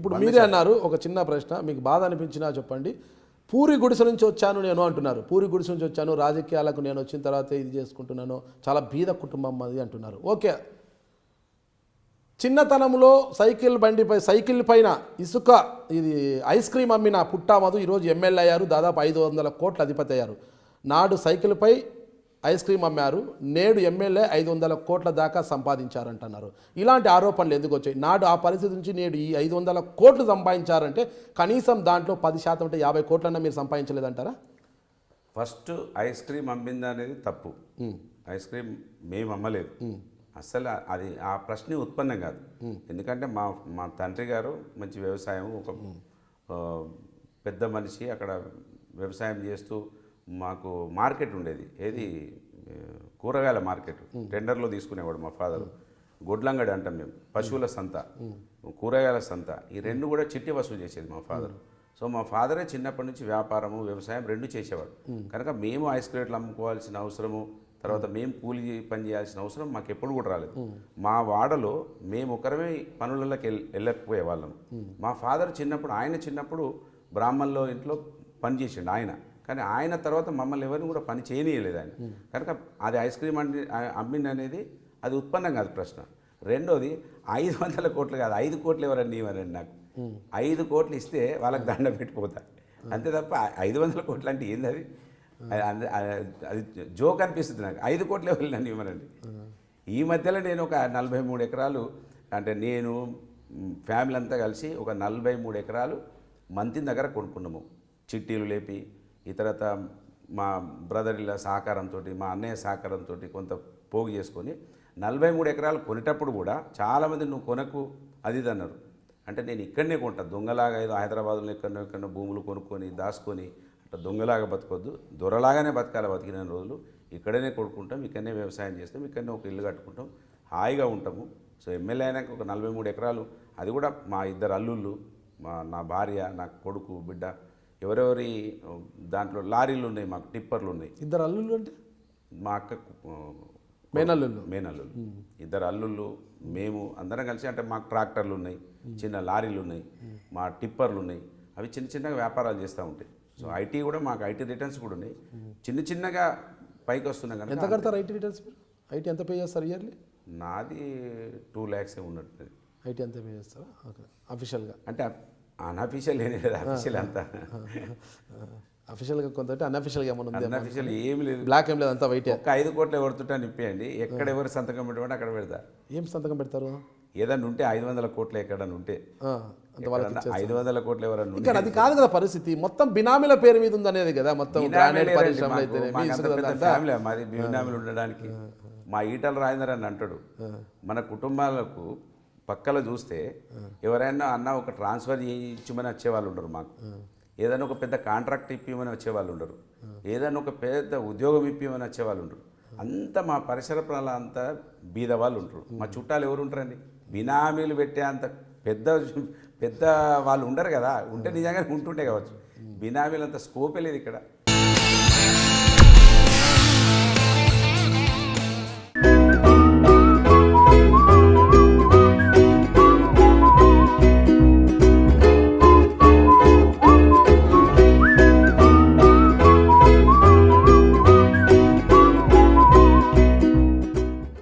ఇప్పుడు మీరే అన్నారు ఒక చిన్న ప్రశ్న, మీకు బాధ అనిపించినా చెప్పండి. పూరి గుడిసె నుంచి వచ్చాను నేను అంటున్నారు. పూరి గుడిసె నుంచి వచ్చాను, రాజకీయాలకు నేను వచ్చిన తర్వాత ఇది చేసుకుంటున్నాను, చాలా బీద కుటుంబం అది అంటున్నారు. ఓకే, చిన్నతనంలో సైకిల్ పైన ఇసుక ఇది ఐస్ క్రీమ్ అమ్మిన పుట్టామధు ఈరోజు ఎమ్మెల్యే అయ్యారు, దాదాపు 500 కోట్ల అధిపతి అయ్యారు. నాడు సైకిల్పై ఐస్ క్రీమ్ అమ్మారు, నేడు ఎమ్మెల్యే 500 కోట్ల దాకా సంపాదించారంటున్నారు. ఇలాంటి ఆరోపణలు ఎందుకు వచ్చాయి? నాడు ఆ పరిస్థితి నుంచి నేడు ఈ 500 కోట్లు సంపాదించారంటే కనీసం దాంట్లో 10% అంటే 50 కోట్లన్నా మీరు సంపాదించలేదంటారా? ఫస్ట్ ఐస్ క్రీమ్ అమ్మిందా అనేది తప్పు. ఐస్ క్రీమ్ మేము అమ్మలేదు అసలు. అది ఆ ప్రశ్న ఉత్పన్నం కాదు. ఎందుకంటే మా తండ్రి గారు మంచి వ్యవసాయం, ఒక పెద్ద మనిషి, అక్కడ వ్యవసాయం చేస్తూ మాకు మార్కెట్ ఉండేది, ఏది కూరగాయల మార్కెట్, టెండర్లో తీసుకునేవాడు మా ఫాదర్. గొడ్లంగడి అంటాం మేము, పశువుల సంత, కూరగాయల సంత, ఈ రెండు కూడా చిట్టి వసూలు చేసేది మా ఫాదర్. సో మా ఫాదరే చిన్నప్పటి నుంచి వ్యాపారము వ్యవసాయం రెండు చేసేవాడు కనుక మేము ఐస్ క్రీమ్లు అమ్ముకోవాల్సిన అవసరము, తర్వాత మేము కూలి పని చేయాల్సిన అవసరం మాకు ఎప్పుడు కూడా రాలేదు. మా వాడలో మేము ఒకరమే పనులకి వెళ్ళకపోయే వాళ్ళం. మా ఫాదర్ చిన్నప్పుడు బ్రాహ్మణుల ఇంట్లో పని చేసిండు ఆయన, కానీ ఆయన తర్వాత మమ్మల్ని ఎవరిని కూడా పని చేయనీయలేదు ఆయన. కనుక అది ఐస్ క్రీమ్ అమ్మింది అనేది అది ఉత్పన్నం కాదు ప్రశ్న. రెండోది 500 కోట్లు కాదు, 5 కోట్లు ఎవరన్నా ఇవ్వరండి నాకు. 5 కోట్లు ఇస్తే వాళ్ళకి దండం పెట్టిపోతా అంతే తప్ప 500 కోట్లు అంటే ఏంది అది? అది జోక్ అనిపిస్తుంది నాకు. 5 కోట్లు ఎవరు నన్ను ఇవ్వనండి. ఈ మధ్యలో నేను ఒక 43 ఎకరాలు, అంటే నేను ఫ్యామిలీ అంతా కలిసి ఒక 43 ఎకరాలు మంతిన దగ్గర కొనుక్కున్నాము, చిట్టీలు లేపి, ఈ తర్వాత మా బ్రదర్ల సహకారంతో, మా అన్నయ్య సహకారంతో కొంత పోగు చేసుకొని 43 ఎకరాలు కొనేటప్పుడు కూడా చాలామంది నువ్వు కొనకు అది ఇది అన్నారు. అంటే నేను ఇక్కడనే కొంటా, దొంగలాగా ఏదో హైదరాబాద్లో ఎక్కడో భూములు కొనుక్కొని దాచుకొని అట్లా దొంగలాగా బతకొద్దు, దొరలాగానే బతికిన రోజులు ఇక్కడనే కొనుక్కుంటాం, ఇక్కడనే వ్యవసాయం చేస్తాం, ఇక్కడనే ఒక ఇల్లు కట్టుకుంటాం, హాయిగా ఉంటాము. సో ఎమ్మెల్యే అయినాక ఒక 43 ఎకరాలు, అది కూడా మా 2 అల్లుళ్ళు, నా భార్య, నా కొడుకు, బిడ్డ, ఎవరెవరి దాంట్లో లారీలు ఉన్నాయి, మాకు టిప్పర్లు ఉన్నాయి. 2 అల్లుళ్ళు అంటే మా అక్క మేనల్లుళ్ళు 2 అల్లుళ్ళు, మేము అందరం కలిసి, అంటే మాకు ట్రాక్టర్లు ఉన్నాయి, చిన్న లారీలు ఉన్నాయి, మా టిప్పర్లు ఉన్నాయి, అవి చిన్నగా వ్యాపారాలు చేస్తూ ఉంటాయి. సో ఐటీ కూడా మాకు ఐటీ రిటర్న్స్ కూడా ఉన్నాయి, చిన్నగా పైకి వస్తున్నాం. కానీ ఎంత కడతారు ఐటీ రిటర్న్స్? ఐటీ ఎంత పే చేస్తారు ఇయర్లీ? నాది 2 lakhs ఉన్నట్టు. ఐటీ ఎంత పే చేస్తారా? ఓకే, అఫీషియల్గా అంటే అన్అఫీషియల్ ఏం లేదు, అఫీషియల్ అంతా అఫీషియల్గా కొంత, అన్అఫీషియల్గా ఏమన్నా ఉంది? అన్అఫీషియల్ ఏం లేదు, బ్లాక్ ఏం లేదు, అంతా వైట్. ఒక 5 కోట్లు కొడుతుంటా నిప్పేయండి, ఎక్కడ ఎవరు సంతకం పెట్టమంటే అక్కడ పెడతా. ఏం సంతకం పెడతారు? ఏదన్నా ఉంటే 500 కోట్లు ఎక్కడన్నా ఉంటే, 500 కోట్లు ఎవరన్నా ఇక్కడ అది కాదు కదా పరిస్థితి, మొత్తం బినామీల పేరు మీద ఉంది అనేది కదా మొత్తం. ఫ్యామిలీ మాది బినామీలు ఉండడానికి. మా ఈటల రాజేందర్ అని అంటాడు, మన కుటుంబాలకు పక్కల చూస్తే ఎవరైనా అన్న ఒక ట్రాన్స్ఫర్ చేయించమని వచ్చేవాళ్ళు ఉండరు, మాకు ఏదైనా ఒక పెద్ద కాంట్రాక్ట్ ఇప్పిమని వచ్చేవాళ్ళు ఉండరు, ఏదైనా ఒక పెద్ద ఉద్యోగం ఇప్పిమని వచ్చేవాళ్ళు ఉండరు. అంతా మా పరిసర ప్రాంతాల అంతా బీద వాళ్ళు ఉంటారు. మా చుట్టాలు ఎవరు ఉంటారండి? బినామీలు పెట్టే అంత పెద్ద వాళ్ళు ఉండరు కదా, ఉంటే నిజంగానే ఉంటుండే కావచ్చు. బినామీలు అంత స్కోపే లేదు ఇక్కడ.